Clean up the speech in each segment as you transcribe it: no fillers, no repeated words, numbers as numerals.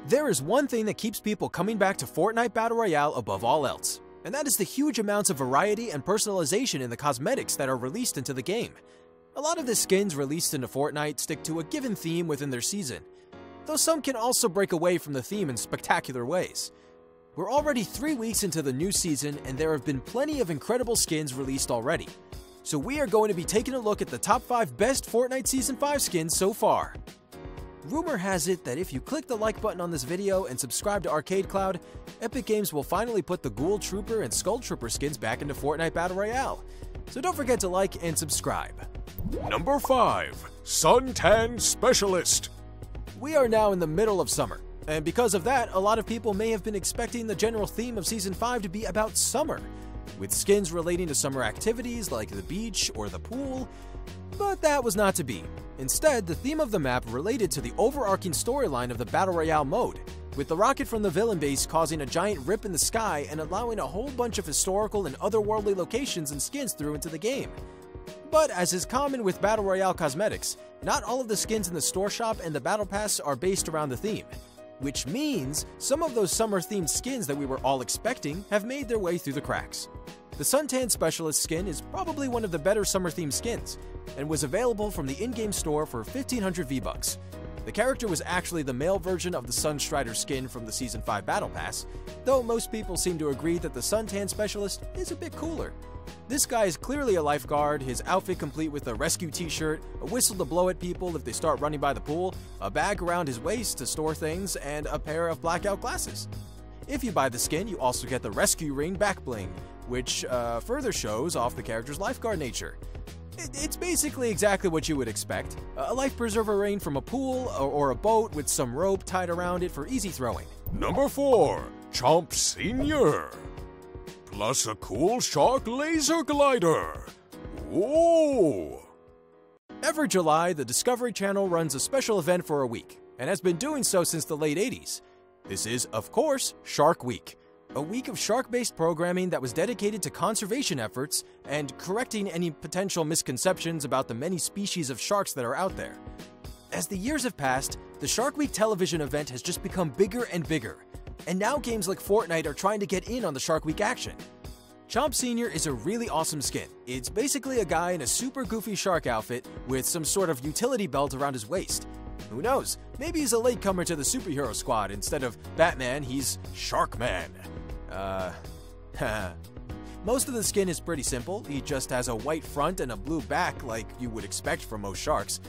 There is one thing that keeps people coming back to Fortnite Battle Royale above all else, and that is the huge amounts of variety and personalization in the cosmetics that are released into the game. A lot of the skins released into Fortnite stick to a given theme within their season, though some can also break away from the theme in spectacular ways. We're already 3 weeks into the new season, and there have been plenty of incredible skins released already. So we are going to be taking a look at the top 5 best Fortnite Season 5 skins so far. Rumor has it that if you click the like button on this video and subscribe to ArcadeCloud, Epic Games will finally put the Ghoul Trooper and Skull Trooper skins back into Fortnite Battle Royale. So don't forget to like and subscribe. Number 5. Suntan Specialist. We are now in the middle of summer, and because of that, a lot of people may have been expecting the general theme of Season 5 to be about summer, with skins relating to summer activities like the beach or the pool, but that was not to be. Instead, the theme of the map related to the overarching storyline of the Battle Royale mode, with the rocket from the villain base causing a giant rip in the sky and allowing a whole bunch of historical and otherworldly locations and skins through into the game. But as is common with Battle Royale cosmetics, not all of the skins in the store shop and the Battle Pass are based around the theme, which means some of those summer-themed skins that we were all expecting have made their way through the cracks. The Suntan Specialist skin is probably one of the better summer-themed skins, and was available from the in-game store for 1500 V-Bucks. The character was actually the male version of the Sunstrider skin from the Season 5 Battle Pass, though most people seem to agree that the Suntan Specialist is a bit cooler. This guy is clearly a lifeguard, his outfit complete with a rescue t-shirt, a whistle to blow at people if they start running by the pool, a bag around his waist to store things, and a pair of blackout glasses. If you buy the skin, you also get the rescue ring back bling, which further shows off the character's lifeguard nature. It's basically exactly what you would expect, a life preserver ring from a pool or a boat with some rope tied around it for easy throwing. Number 4. Chomp Senior. Plus a cool shark laser glider. Whoa! Every July, the Discovery Channel runs a special event for a week, and has been doing so since the late 80s. This is, of course, Shark Week. A week of shark-based programming that was dedicated to conservation efforts and correcting any potential misconceptions about the many species of sharks that are out there. As the years have passed, the Shark Week television event has just become bigger and bigger, and now games like Fortnite are trying to get in on the Shark Week action. Chomp Senior is a really awesome skin. It's basically a guy in a super goofy shark outfit with some sort of utility belt around his waist. Who knows, maybe he's a latecomer to the superhero squad. Instead of Batman, he's Sharkman. Most of the skin is pretty simple. He just has a white front and a blue back like you would expect from most sharks.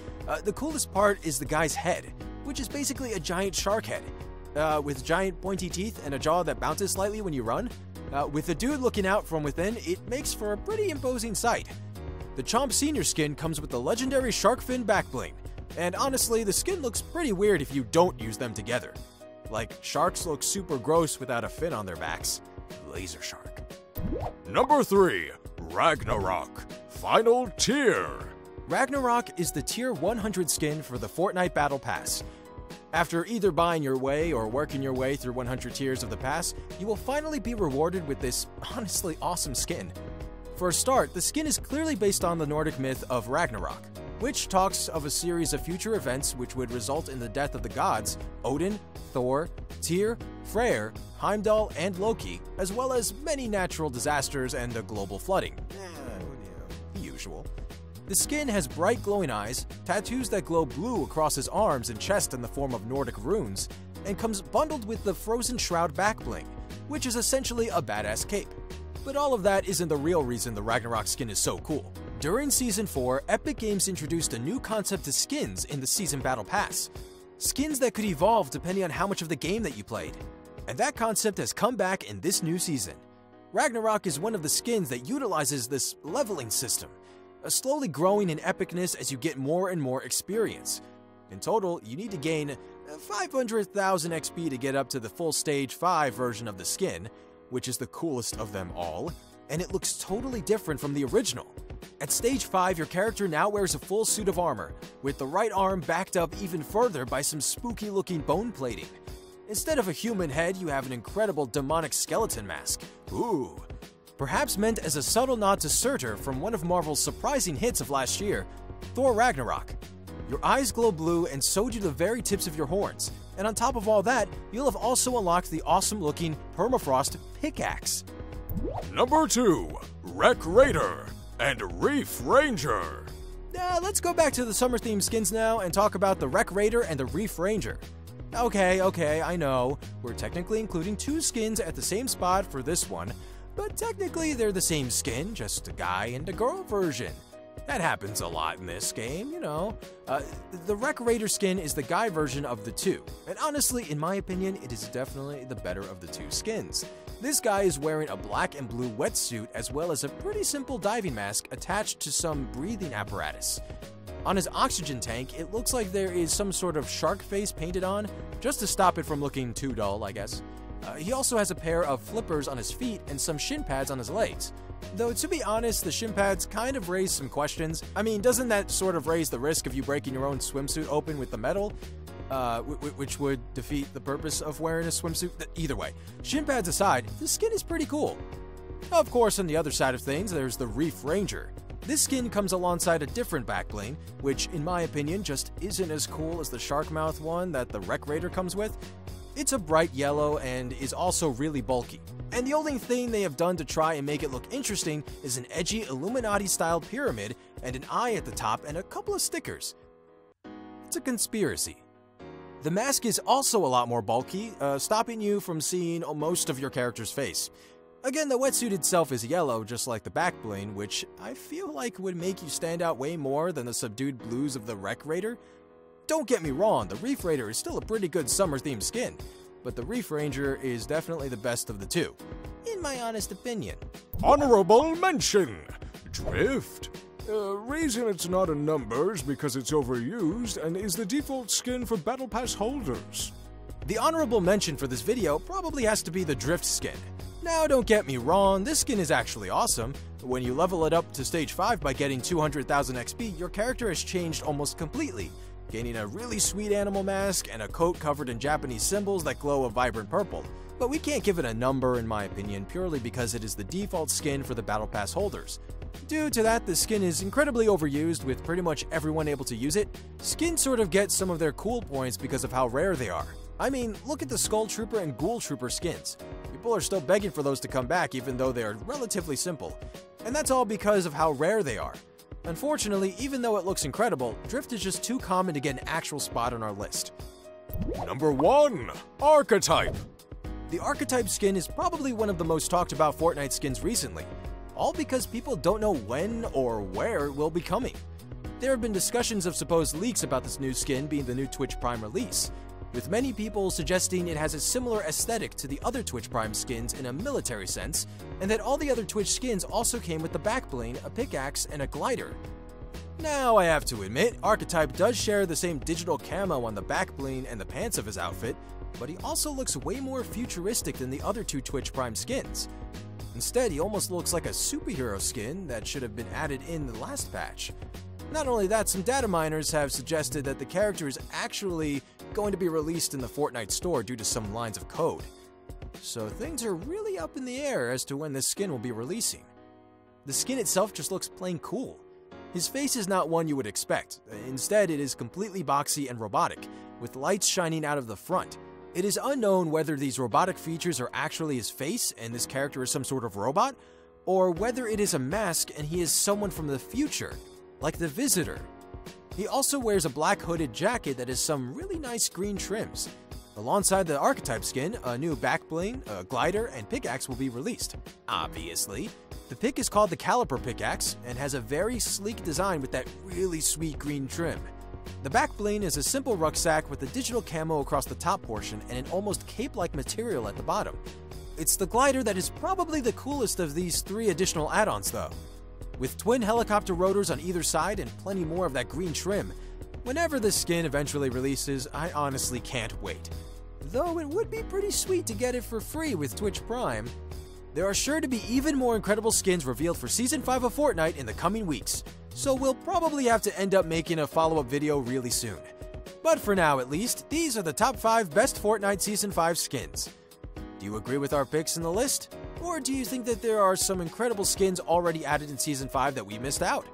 The coolest part is the guy's head, which is basically a giant shark head, with giant pointy teeth and a jaw that bounces slightly when you run. With the dude looking out from within, it makes for a pretty imposing sight. The Chomp Senior skin comes with the legendary shark fin back bling, and honestly, the skin looks pretty weird if you don't use them together. Like, sharks look super gross without a fin on their backs. Laser shark. Number 3. Ragnarok. Final Tier. Ragnarok is the Tier 100 skin for the Fortnite Battle Pass. After either buying your way or working your way through 100 tiers of the pass, you will finally be rewarded with this honestly awesome skin. For a start, the skin is clearly based on the Nordic myth of Ragnarok, which talks of a series of future events which would result in the death of the gods Odin, Thor, Tyr, Freyr, Heimdall, and Loki, as well as many natural disasters and a global flooding. The usual. The skin has bright glowing eyes, tattoos that glow blue across his arms and chest in the form of Nordic runes, and comes bundled with the Frozen Shroud back bling, which is essentially a badass cape. But all of that isn't the real reason the Ragnarok skin is so cool. During Season 4, Epic Games introduced a new concept to skins in the Season Battle Pass. Skins that could evolve depending on how much of the game that you played. And that concept has come back in this new season. Ragnarok is one of the skins that utilizes this leveling system, slowly growing in epicness as you get more and more experience. In total, you need to gain 500,000 XP to get up to the full Stage 5 version of the skin, which is the coolest of them all, and it looks totally different from the original. At Stage 5, your character now wears a full suit of armor, with the right arm backed up even further by some spooky-looking bone plating. Instead of a human head, you have an incredible demonic skeleton mask. Ooh. Perhaps meant as a subtle nod to Surtur from one of Marvel's surprising hits of last year, Thor Ragnarok. Your eyes glow blue and so do the very tips of your horns. And on top of all that, you'll have also unlocked the awesome-looking permafrost pickaxe. Number 2, Reef Raider and Reef Ranger. Let's go back to the summer-themed skins now and talk about the Reef Raider and the Reef Ranger. Okay, I know. We're technically including 2 skins at the same spot for this one, but technically they're the same skin, just a guy and a girl version. That happens a lot in this game, you know. The Reef Raider skin is the guy version of the 2, and honestly, in my opinion, it is definitely the better of the 2 skins. This guy is wearing a black and blue wetsuit as well as a pretty simple diving mask attached to some breathing apparatus. On his oxygen tank, it looks like there is some sort of shark face painted on, just to stop it from looking too dull, I guess. He also has a pair of flippers on his feet and some shin pads on his legs. Though, to be honest, the shin pads kind of raise some questions. I mean, doesn't that sort of raise the risk of you breaking your own swimsuit open with the metal? Which would defeat the purpose of wearing a swimsuit? Either way, shin pads aside, the skin is pretty cool. Of course, on the other side of things, there's the Reef Ranger. This skin comes alongside a different backbling, which, in my opinion, just isn't as cool as the shark mouth one that the Reef Raider comes with. It's a bright yellow and is also really bulky. And the only thing they have done to try and make it look interesting is an edgy Illuminati-style pyramid and an eye at the top and a couple of stickers. It's a conspiracy. The mask is also a lot more bulky, stopping you from seeing most of your character's face. Again, the wetsuit itself is yellow, just like the backbling, which I feel like would make you stand out way more than the subdued blues of the Reef Raider. Don't get me wrong, the Reef Raider is still a pretty good summer-themed skin, but the Reef Ranger is definitely the best of the 2, in my honest opinion. Honorable mention, Drift. Reason it's not in numbers because it's overused and is the default skin for Battle Pass holders. The honorable mention for this video probably has to be the Drift skin. Now, don't get me wrong, this skin is actually awesome. When you level it up to stage 5 by getting 200,000 XP, your character has changed almost completely, gaining a really sweet animal mask and a coat covered in Japanese symbols that glow a vibrant purple. But we can't give it a number in my opinion, purely because it is the default skin for the Battle Pass holders. Due to that, the skin is incredibly overused with pretty much everyone able to use it. Skins sort of get some of their cool points because of how rare they are. I mean, look at the Skull Trooper and Ghoul Trooper skins. People are still begging for those to come back even though they are relatively simple. And that's all because of how rare they are. Unfortunately, even though it looks incredible, Drift is just too common to get an actual spot on our list. Number 1, Archetype. The Archetype skin is probably one of the most talked about Fortnite skins recently, all because people don't know when or where it will be coming. There have been discussions of supposed leaks about this new skin being the new Twitch Prime release, with many people suggesting it has a similar aesthetic to the other Twitch Prime skins in a military sense, and that all the other Twitch skins also came with the backbling, a pickaxe, and a glider. Now, I have to admit, Archetype does share the same digital camo on the backbling and the pants of his outfit, but he also looks way more futuristic than the other 2 Twitch Prime skins. Instead, he almost looks like a superhero skin that should have been added in the last patch. Not only that, some data miners have suggested that the character is actually going to be released in the Fortnite store due to some lines of code. So things are really up in the air as to when this skin will be releasing. The skin itself just looks plain cool. His face is not one you would expect. Instead, it is completely boxy and robotic, with lights shining out of the front. It is unknown whether these robotic features are actually his face and this character is some sort of robot, or whether it is a mask and he is someone from the future, like the Visitor. He also wears a black hooded jacket that has some really nice green trims. Alongside the Archetype skin, a new backbling, a glider, and pickaxe will be released. Obviously. The pick is called the Caliper Pickaxe and has a very sleek design with that really sweet green trim. The backbling is a simple rucksack with a digital camo across the top portion and an almost cape-like material at the bottom. It's the glider that is probably the coolest of these 3 additional add-ons though. With twin helicopter rotors on either side and plenty more of that green trim. Whenever this skin eventually releases, I honestly can't wait. Though it would be pretty sweet to get it for free with Twitch Prime. There are sure to be even more incredible skins revealed for Season 5 of Fortnite in the coming weeks, so we'll probably have to end up making a follow-up video really soon. But for now at least, these are the top 5 best Fortnite Season 5 skins. Do you agree with our picks in the list? Or do you think that there are some incredible skins already added in Season 5 that we missed out?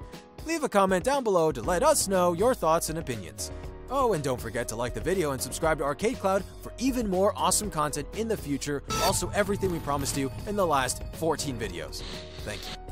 Leave a comment down below to let us know your thoughts and opinions. Oh, and don't forget to like the video and subscribe to ArcadeCloud for even more awesome content in the future, also everything we promised you in the last 14 videos. Thank you.